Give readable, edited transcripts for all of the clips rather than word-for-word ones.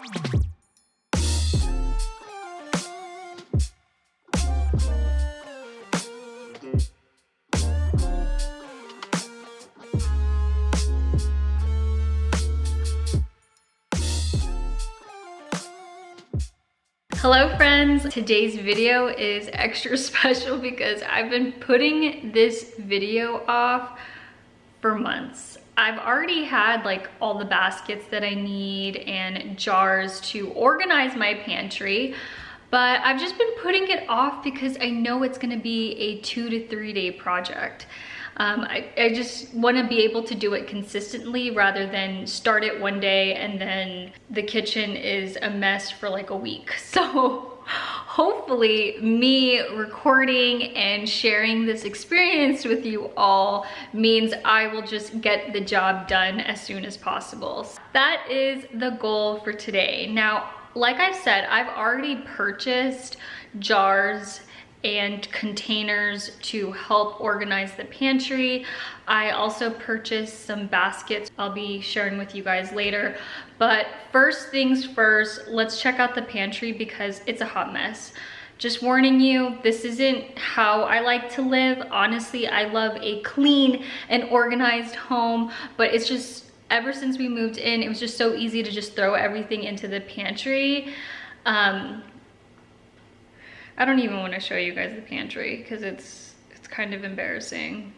Hello friends, today's video is extra special because I've been putting this video off for months. I've already had like all the baskets that I need and jars to organize my pantry, but I've just been putting it off because I know it's gonna be a 2 to 3 day project. I just want to be able to do it consistently rather than start it one day and then the kitchen is a mess for like a week. So hopefully me recording and sharing this experience with you all means I will just get the job done as soon as possible. That is the goal for today. Now, like I said, I've already purchased jars and containers to help organize the pantry. I also purchased some baskets I'll be sharing with you guys later. But first things first, let's check out the pantry because it's a hot mess. Just warning you, this isn't how I like to live. Honestly, I love a clean and organized home, but it's just ever since we moved in, it was just so easy to just throw everything into the pantry. I don't even want to show you guys the pantry because it's kind of embarrassing.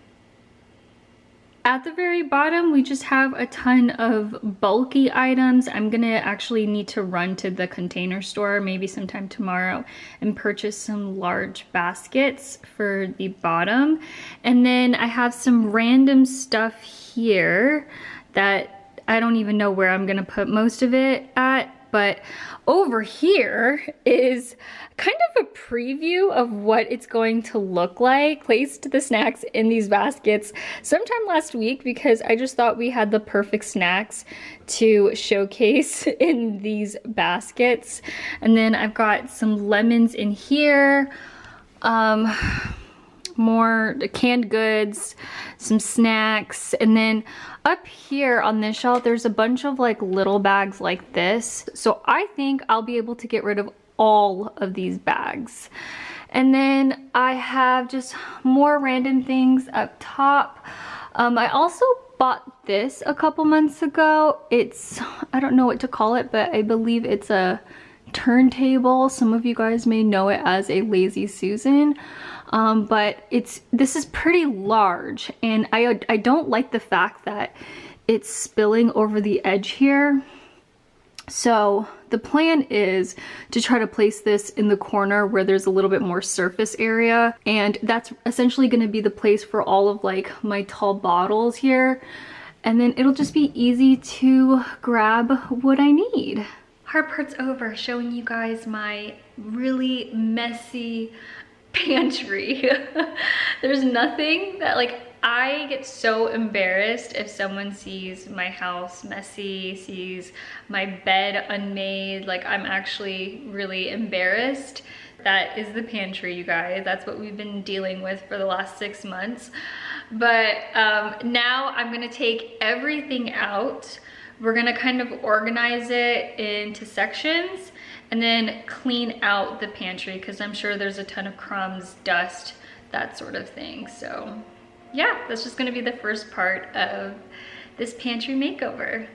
At the very bottom, we just have a ton of bulky items. I'm gonna actually need to run to the container store maybe sometime tomorrow and purchase some large baskets for the bottom. And then I have some random stuff here that I don't even know where I'm gonna put most of it at. But over here is kind of a preview of what it's going to look like. Placed the snacks in these baskets sometime last week because I just thought we had the perfect snacks to showcase in these baskets. And then I've got some lemons in here, more canned goods, some snacks, and then up here on this shelf there's a bunch of like little bags like this. So I think I'll be able to get rid of all of these bags. And then I have just more random things up top. I also bought this a couple months ago. It's, I don't know what to call it, but I believe it's a turntable. Some of you guys may know it as a Lazy Susan. But this is pretty large, and I don't like the fact that it's spilling over the edge here. So the plan is to try to place this in the corner where there's a little bit more surface area, and that's essentially going to be the place for all of like my tall bottles here, and then it'll just be easy to grab what I need. Hard part's over, showing you guys my really messy pantry. There's nothing that, like, I get so embarrassed if someone sees my house messy, sees my bed unmade. Like, I'm actually really embarrassed. That is the pantry, you guys. That's what we've been dealing with for the last 6 months. But now I'm gonna take everything out. We're gonna kind of organize it into sections and then clean out the pantry because I'm sure there's a ton of crumbs, dust, that sort of thing. So yeah, that's just gonna be the first part of this pantry makeover.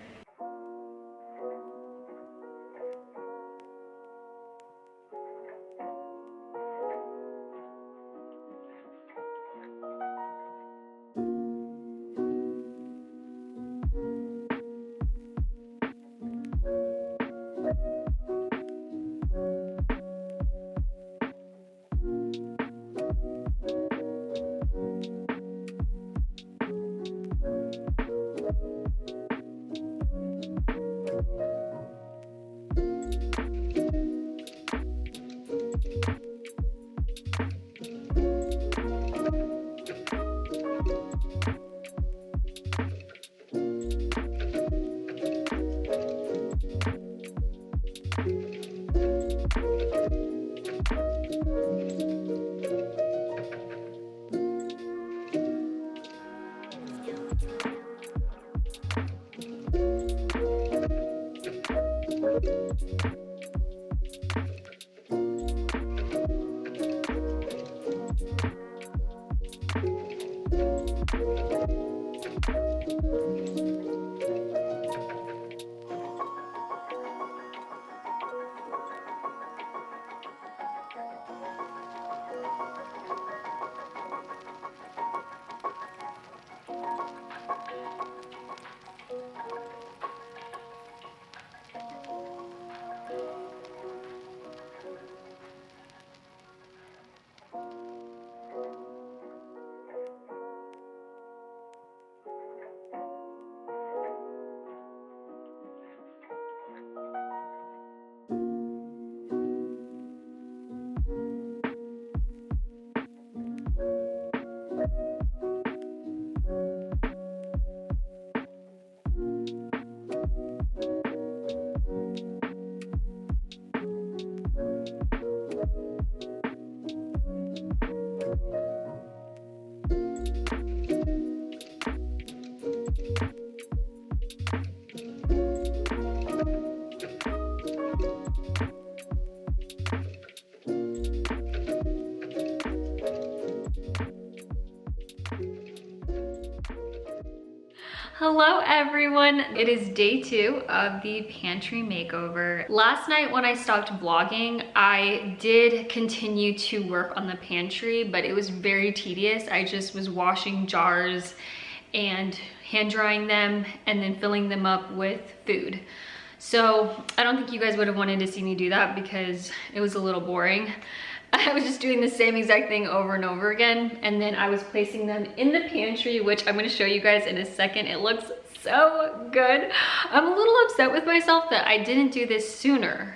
Hello everyone, it is day 2 of the pantry makeover. Last night when I stopped vlogging, I did continue to work on the pantry, but it was very tedious. I just was washing jars and hand drying them and then filling them up with food. So I don't think you guys would have wanted to see me do that because it was a little boring. I was just doing the same exact thing over and over again, and then I was placing them in the pantry, which I'm going to show you guys in a second. It looks so good. I'm a little upset with myself that I didn't do this sooner.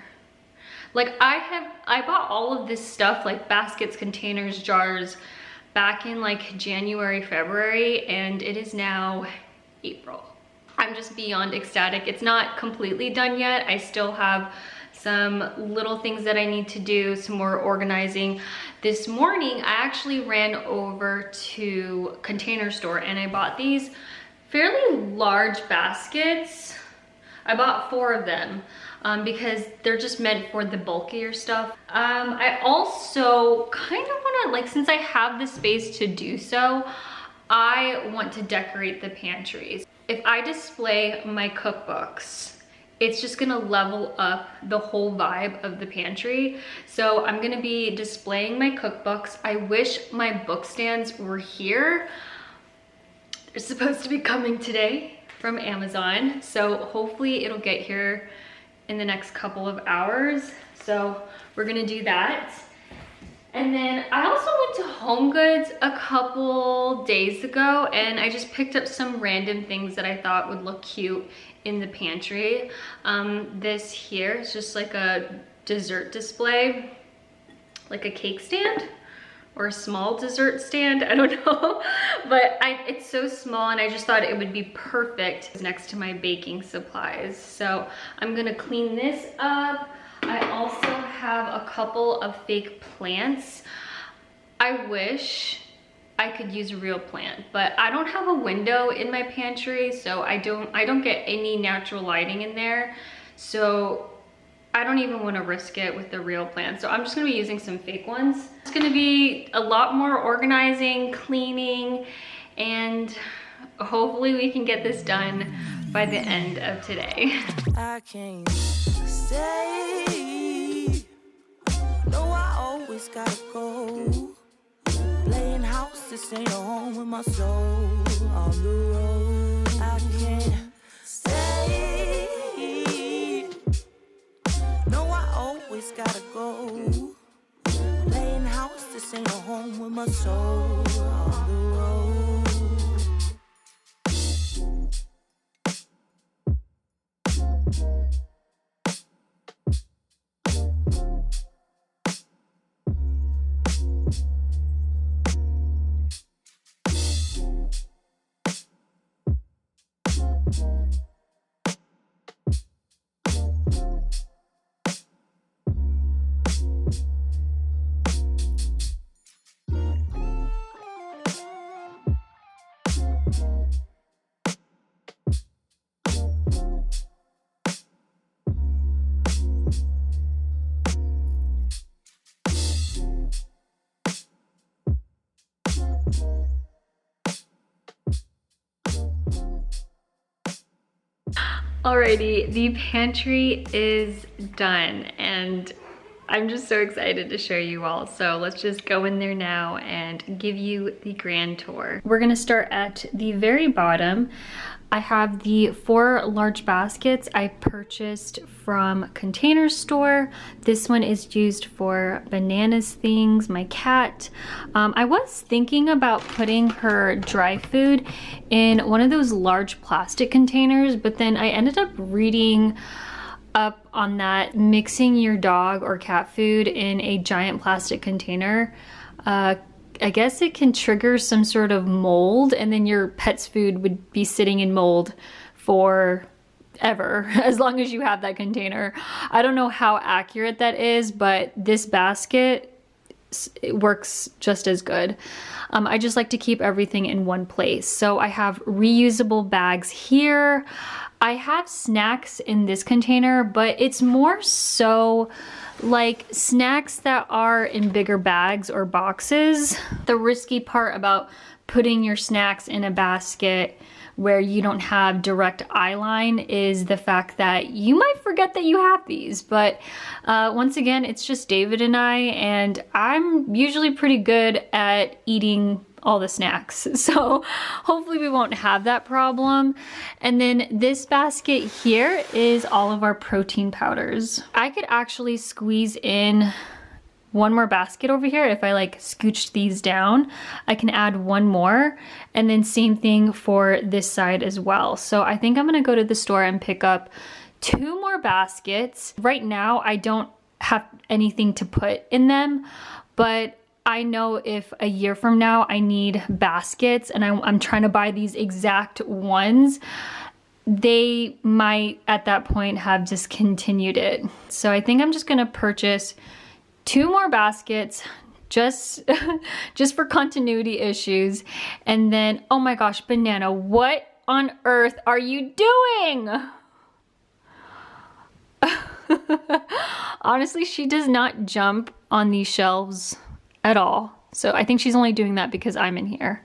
Like I bought all of this stuff, like baskets, containers, jars, back in like January, February, and it is now April. I'm just beyond ecstatic. It's not completely done yet. I still have some little things that I need to do, some more organizing. This morning, I actually ran over to Container Store and I bought these fairly large baskets. I bought 4 of them because they're just meant for the bulkier stuff. I also kind of wanna, like, since I have the space to do so, I want to decorate the pantries. If I display my cookbooks, it's just gonna level up the whole vibe of the pantry. So I'm gonna be displaying my cookbooks. I wish my book stands were here. They're supposed to be coming today from Amazon. So hopefully it'll get here in the next couple of hours. So we're gonna do that. And then I also went to Home Goods a couple days ago and I just picked up some random things that I thought would look cute in the pantry. This here is just like a dessert display, like a cake stand or a small dessert stand, I don't know. But it's so small and I just thought it would be perfect next to my baking supplies. So I'm gonna clean this up. I also have a couple of fake plants. I wish I could use a real plant, but I don't have a window in my pantry, so I don't get any natural lighting in there. So I don't even want to risk it with the real plant. So I'm just gonna be using some fake ones. It's gonna be a lot more organizing, cleaning, and hopefully we can get this done by the end of today. I can't stay. No, I always gotta go. Playing house, this ain't a home with my soul on the road. I can't stay. No, I always gotta go. Playing house, this ain't a home with my soul on the road. Alrighty, the pantry is done and I'm just so excited to show you all. So let's just go in there now and give you the grand tour. We're gonna start at the very bottom. I have the 4 large baskets I purchased from Container Store. This one is used for bananas things, my cat. I was thinking about putting her dry food in one of those large plastic containers, but then I ended up reading up on that mixing your dog or cat food in a giant plastic container, I guess it can trigger some sort of mold, and then your pet's food would be sitting in mold for ever, as long as you have that container. I don't know how accurate that is, but this basket, it works just as good. I just like to keep everything in one place. So I have reusable bags here. I have snacks in this container, but it's more so like snacks that are in bigger bags or boxes. The risky part about putting your snacks in a basket where you don't have direct eye line is the fact that you might forget that you have these. But once again, it's just David and and I'm usually pretty good at eating all the snacks. So hopefully we won't have that problem. And then this basket here is all of our protein powders. I could actually squeeze in one more basket over here. If I like scooched these down, I can add one more, and then same thing for this side as well. So I think I'm gonna go to the store and pick up 2 more baskets. Right now, I don't have anything to put in them, but I know if a year from now I need baskets and I'm trying to buy these exact ones, they might at that point have discontinued it. So I think I'm just gonna purchase 2 more baskets just for continuity issues. And then, oh my gosh, Banana, what on earth are you doing? Honestly, she does not jump on these shelves at all. So I think she's only doing that because I'm in here.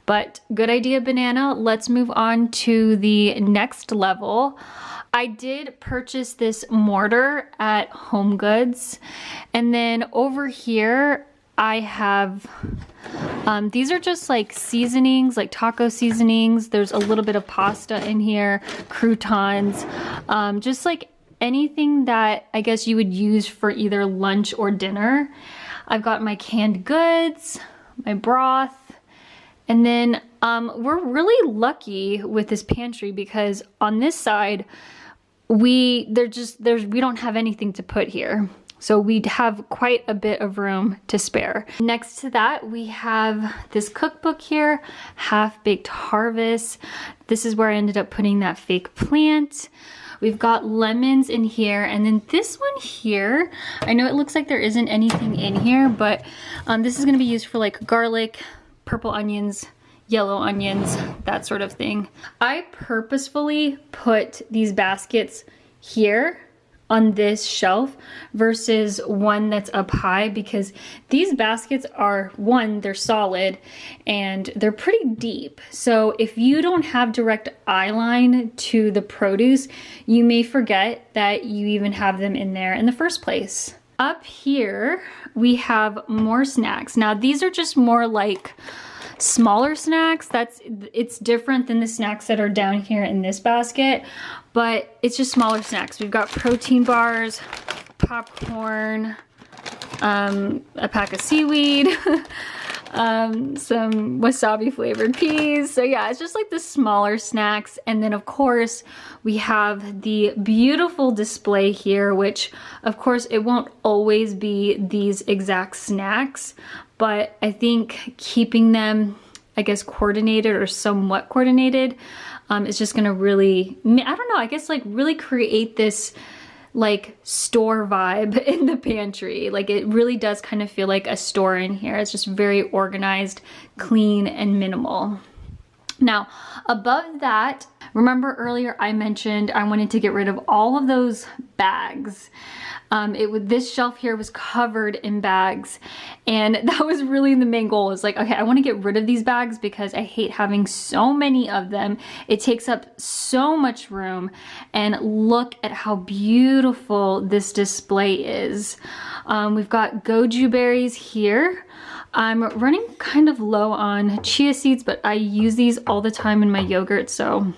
But good idea, Banana. Let's move on to the next level. I did purchase this mortar at Home Goods. And then over here, I have, these are just like seasonings, like taco seasonings. There's a little bit of pasta in here, croutons, just like anything that I guess you would use for either lunch or dinner. I've got my canned goods, my broth, and then we're really lucky with this pantry because on this side, we don't have anything to put here. So we have quite a bit of room to spare. Next to that, we have this cookbook here, Half Baked Harvest. This is where I ended up putting that fake plant. We've got lemons in here, and then this one here, I know it looks like there isn't anything in here, but this is gonna be used for like garlic, purple onions, yellow onions, that sort of thing. I purposefully put these baskets here on this shelf versus one that's up high because these baskets are, one, they're solid and they're pretty deep. So if you don't have direct eye line to the produce, you may forget that you even have them in there in the first place. Up here, we have more snacks. Now these are just more like smaller snacks. It's different than the snacks that are down here in this basket, but it's just smaller snacks. We've got protein bars, popcorn, a pack of seaweed, some wasabi flavored peas. So yeah, it's just like the smaller snacks. And then of course we have the beautiful display here, which of course it won't always be these exact snacks, but I think keeping them, I guess, coordinated or somewhat coordinated is just gonna really, I don't know, I guess like really create this like store vibe in the pantry. Like it really does kind of feel like a store in here. It's just very organized, clean, and minimal. Now, above that, remember earlier I mentioned I wanted to get rid of all of those bags. This shelf here was covered in bags, and that was really the main goal. Is like, okay, I want to get rid of these bags because I hate having so many of them. It takes up so much room, and look at how beautiful this display is. We've got goju berries here. I'm running kind of low on chia seeds, but I use these all the time in my yogurt, so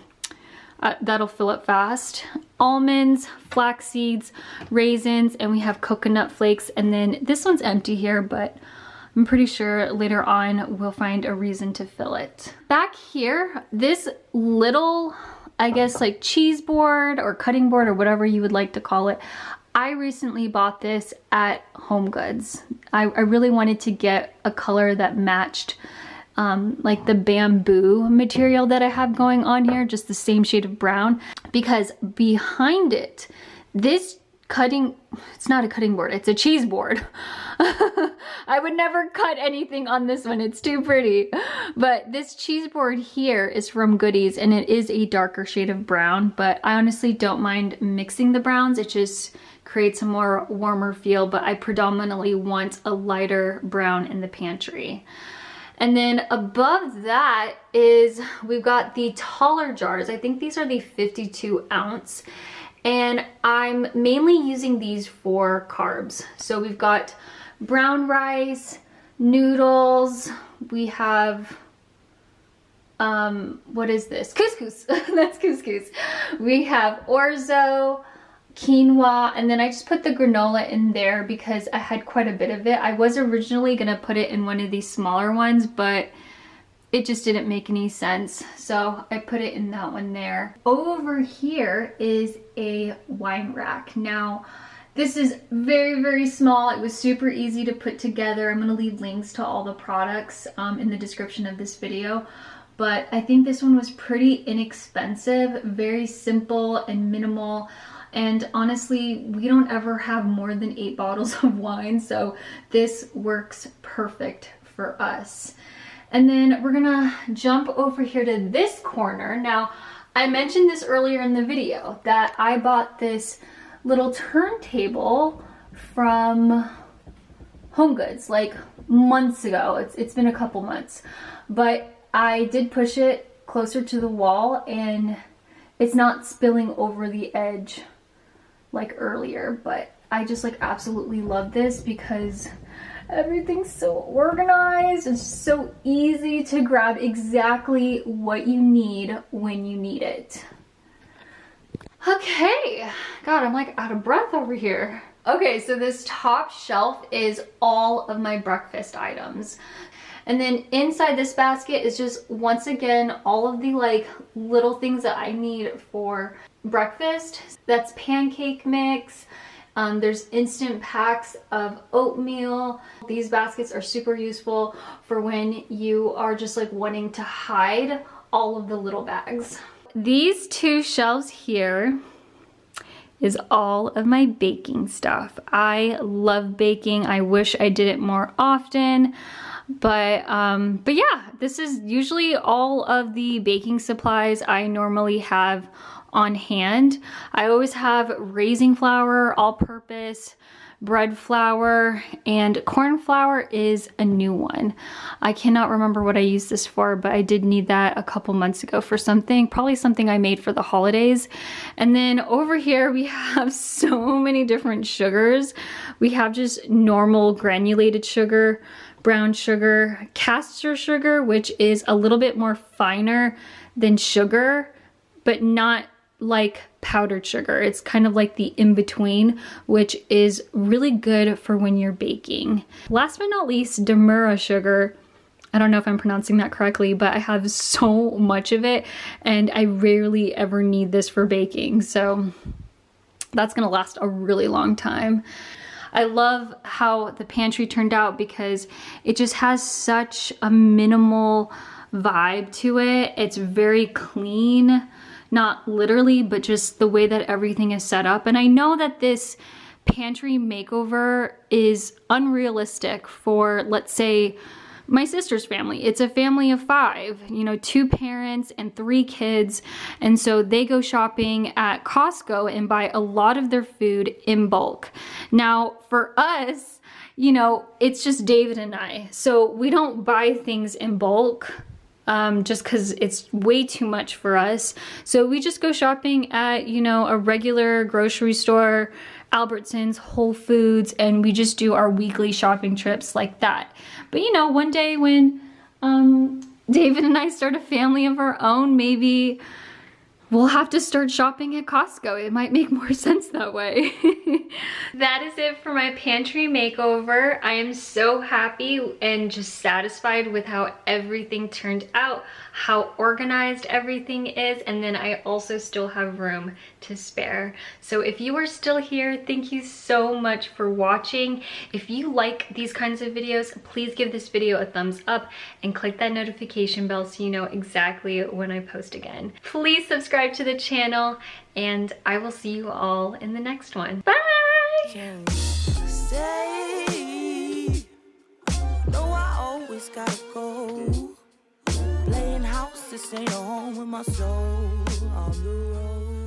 that'll fill up fast. Almonds, flax seeds, raisins, and we have coconut flakes. And then this one's empty here, but I'm pretty sure later on we'll find a reason to fill it. Back here, this little, I guess like cheese board or cutting board or whatever you would like to call it, I recently bought this at HomeGoods. I really wanted to get a color that matched like the bamboo material that I have going on here, just the same shade of brown, because behind it, this it's not a cutting board, it's a cheese board. I would never cut anything on this one, it's too pretty. But this cheese board here is from Goodies, and it is a darker shade of brown, but I honestly don't mind mixing the browns. It just creates a more warmer feel, but I predominantly want a lighter brown in the pantry. And then above that is, we've got the taller jars. I think these are the 52 ounce. And I'm mainly using these for carbs. So we've got brown rice, noodles, we have, what is this? Couscous, that's couscous. We have orzo, quinoa, and then I just put the granola in there because I had quite a bit of it. I was originally gonna put it in one of these smaller ones, but it just didn't make any sense, so I put it in that one there. Over here is a wine rack. Now, this is very, very small. It was super easy to put together. I'm gonna leave links to all the products in the description of this video. But I think this one was pretty inexpensive, very simple and minimal. And honestly, we don't ever have more than 8 bottles of wine, so this works perfect for us. And then we're gonna jump over here to this corner. Now, I mentioned this earlier in the video that I bought this little turntable from HomeGoods like months ago. It's been a couple months, but I did push it closer to the wall and it's not spilling over the edge like earlier, but I just like absolutely love this because everything's so organized. It's so easy to grab exactly what you need when you need it. Okay, God, I'm like out of breath over here. Okay, so this top shelf is all of my breakfast items. And then inside this basket is just, once again, all of the like little things that I need for breakfast. That's pancake mix. There's instant packs of oatmeal. These baskets are super useful for when you are just like wanting to hide all of the little bags. These two shelves here is all of my baking stuff. I love baking. I wish I did it more often. But yeah, this is usually all of the baking supplies I normally have on hand. I always have raising flour, all-purpose, bread flour, and corn flour is a new one. I cannot remember what I used this for, but I did need that a couple months ago for something, probably something I made for the holidays. And then over here we have so many different sugars. We have just normal granulated sugar, brown sugar, caster sugar, which is a little bit more finer than sugar, but not like powdered sugar. It's kind of like the in-between, which is really good for when you're baking. Last but not least, Demura sugar. I don't know if I'm pronouncing that correctly, but I have so much of it and I rarely ever need this for baking. So that's gonna last a really long time. I love how the pantry turned out because it just has such a minimal vibe to it. It's very clean. Not literally, but just the way that everything is set up. And I know that this pantry makeover is unrealistic for, let's say, my sister's family. It's a family of 5, you know, 2 parents and 3 kids. And so they go shopping at Costco and buy a lot of their food in bulk. Now, for us, you know, it's just David and I. So we don't buy things in bulk. Just because it's way too much for us. So we just go shopping at, you know, a regular grocery store, Albertsons, Whole Foods, and we just do our weekly shopping trips like that. But you know, one day when David and I start a family of our own, maybe we'll have to start shopping at Costco. It might make more sense that way. That is it for my pantry makeover. I am so happy and just satisfied with how everything turned out, how organized everything is, and then I also still have room to spare. So if you are still here, thank you so much for watching. If you like these kinds of videos, please give this video a thumbs up and click that notification bell so you know exactly when I post again. Please subscribe to the channel, and I will see you all in the next one. Bye! Can say, no, I always gotta go. Playing house, this ain't a home with my soul on the road.